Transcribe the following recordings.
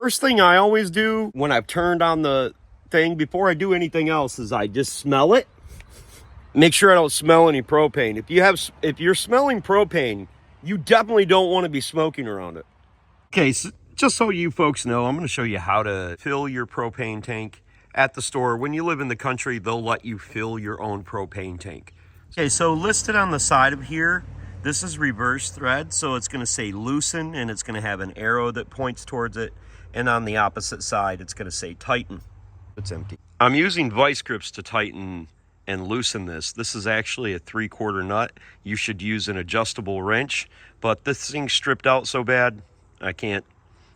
First thing I always do when I've turned on the thing, before I do anything else, is I just smell it. Make sure I don't smell any propane. If you're smelling propane, you definitely don't want to be smoking around it. Okay, so just so you folks know, I'm going to show you how to fill your propane tank at the store. When you live in the country, they'll let you fill your own propane tank. Okay, so listed on the side of here, this is reverse thread, so it's going to say loosen, and it's going to have an arrow that points towards it. And on the opposite side, it's going to say tighten. It's empty. I'm using vice grips to tighten and loosen this. This is actually a 3/4 nut. You should use an adjustable wrench, but this thing's stripped out so bad, I can't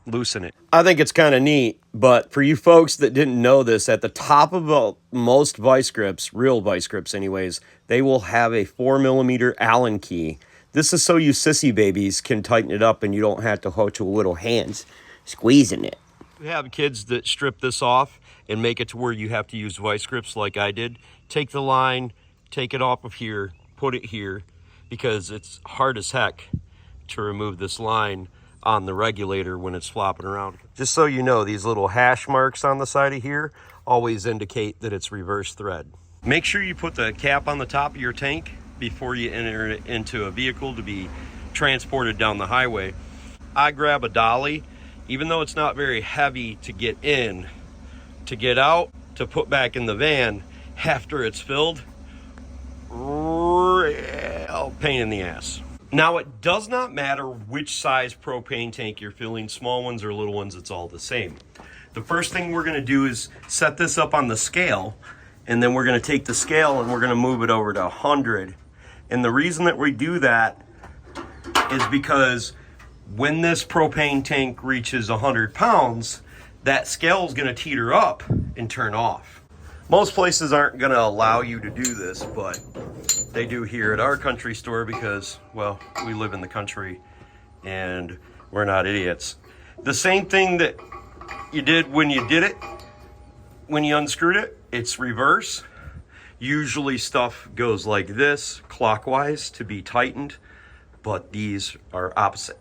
loosen it. I think it's kind of neat, but for you folks that didn't know this, at the top of most vice grips, real vice grips anyways, they will have a 4mm Allen key. This is so you sissy babies can tighten it up and you don't have to hold your little hands squeezing it. We have kids that strip this off and make it to where you have to use vice grips like I did. Take the line, take it off of here, put it here, because it's hard as heck to remove this line on the regulator when it's flopping around. Just so you know, these little hash marks on the side of here always indicate that it's reverse thread. Make sure you put the cap on the top of your tank before you enter it into a vehicle to be transported down the highway. I grab a dolly. Even though it's not very heavy to get in, to get out, to put back in the van after it's filled, real pain in the ass. Now, it does not matter which size propane tank you're filling, small ones or little ones, it's all the same. The first thing we're gonna do is set this up on the scale, and then we're gonna take the scale and we're gonna move it over to 100. And the reason that we do that is because when this propane tank reaches 100 pounds, that scale is going to teeter up and turn off. Most places aren't going to allow you to do this, but they do here at our country store because, well, we live in the country and we're not idiots. The same thing that you did when you did it, when you unscrewed it, it's reverse. Usually stuff goes like this, clockwise, to be tightened, but these are opposite.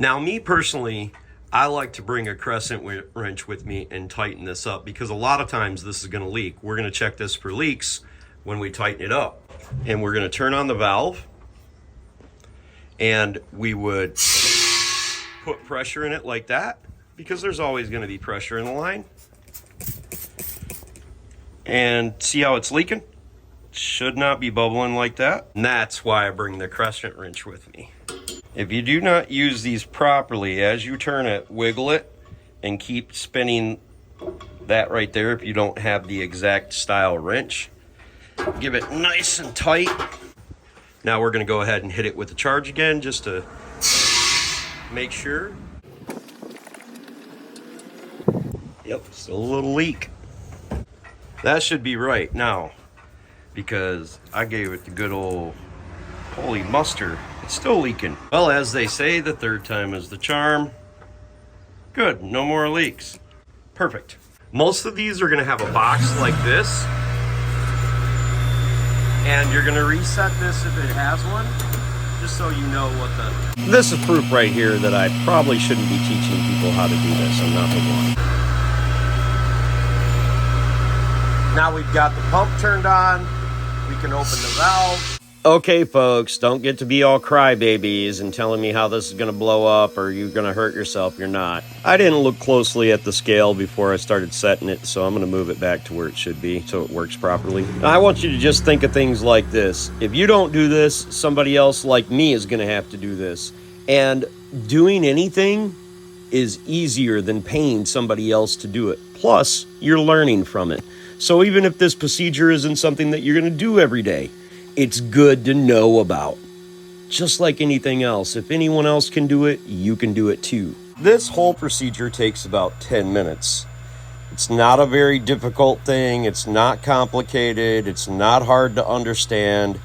Now, me personally, I like to bring a crescent wrench with me and tighten this up because a lot of times this is going to leak. We're going to check this for leaks when we tighten it up. And we're going to turn on the valve, and we would put pressure in it like that because there's always going to be pressure in the line. And see how it's leaking? Should not be bubbling like that. And that's why I bring the crescent wrench with me. If you do not use these properly, as you turn it, wiggle it and keep spinning that right there if you don't have the exact style wrench. Give it nice and tight. Now we're going to go ahead and hit it with the charge again just to make sure. Yep, still a little leak. That should be right now because I gave it the good old holy mustard. It's still leaking. Well, as they say, the third time is the charm. Good, no more leaks. Perfect. Most of these are gonna have a box like this. And you're gonna reset this if it has one, just so you know what the... This is proof right here that I probably shouldn't be teaching people how to do this. I'm not the one. Now we've got the pump turned on. We can open the valve. Okay, folks, don't get to be all crybabies and telling me how this is going to blow up or you're going to hurt yourself. You're not. I didn't look closely at the scale before I started setting it, so I'm going to move it back to where it should be so it works properly. Now, I want you to just think of things like this. If you don't do this, somebody else like me is going to have to do this. And doing anything is easier than paying somebody else to do it. Plus, you're learning from it. So even if this procedure isn't something that you're going to do every day, it's good to know about. Just like anything else, if anyone else can do it, you can do it too. This whole procedure takes about 10 minutes. It's not a very difficult thing. It's not complicated. It's not hard to understand.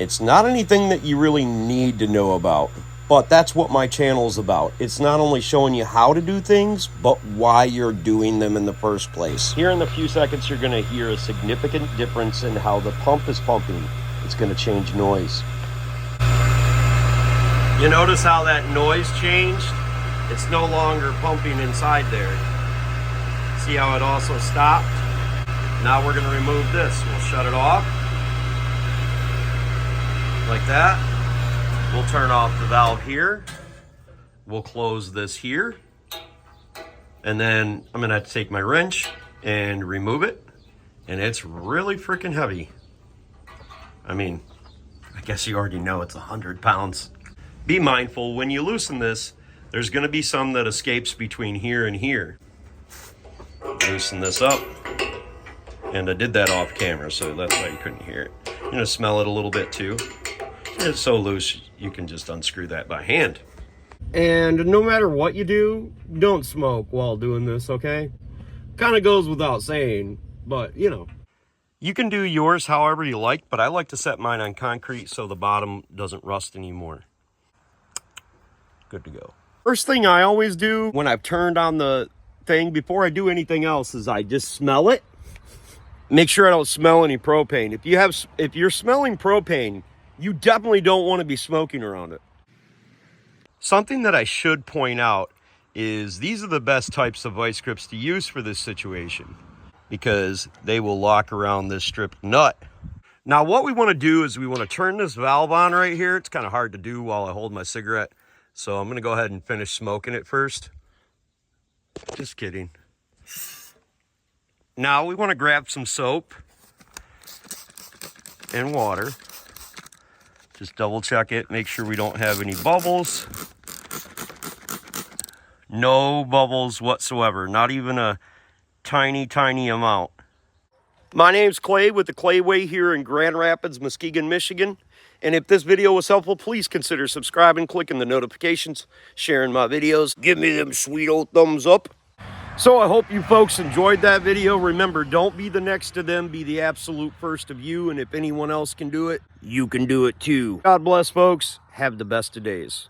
It's not anything that you really need to know about. But that's what my channel is about. It's not only showing you how to do things, but why you're doing them in the first place. Here in a few seconds, you're going to hear a significant difference in how the pump is pumping. It's going to change noise. You notice how that noise changed? It's no longer pumping inside there. See how it also stopped? Now we're going to remove this. We'll shut it off like that. We'll turn off the valve here. We'll close this here. And then I'm going to have to take my wrench and remove it. And it's really freaking heavy. I mean, I guess you already know it's 100 pounds. Be mindful when you loosen this, there's going to be some that escapes between here and here. Loosen this up. And I did that off camera, so that's why you couldn't hear it. You're going to smell it a little bit too. It's so loose, you can just unscrew that by hand. And no matter what you do, don't smoke while doing this, okay? Kind of goes without saying, but you know. You can do yours however you like, but I like to set mine on concrete so the bottom doesn't rust anymore. Good to go. First thing I always do when I've turned on the thing before I do anything else is I just smell it. Make sure I don't smell any propane. If you're smelling propane, you definitely don't want to be smoking around it. Something that I should point out is these are the best types of vice grips to use for this situation because they will lock around this strip nut. Now what we want to do is we want to turn this valve on right here. It's kind of hard to do while I hold my cigarette. So I'm going to go ahead and finish smoking it first. Just kidding. Now we want to grab some soap and water. Just double check it, make sure we don't have any bubbles. No bubbles whatsoever, not even a tiny, tiny amount. My name's Clay with the Clay Way here in Grand Rapids, Muskegon, Michigan. And if this video was helpful, please consider subscribing, clicking the notifications, sharing my videos. Give me them sweet old thumbs up. So I hope you folks enjoyed that video. Remember, don't be the next to them, be the absolute first of you. And if anyone else can do it, you can do it too. God bless, folks. Have the best of days.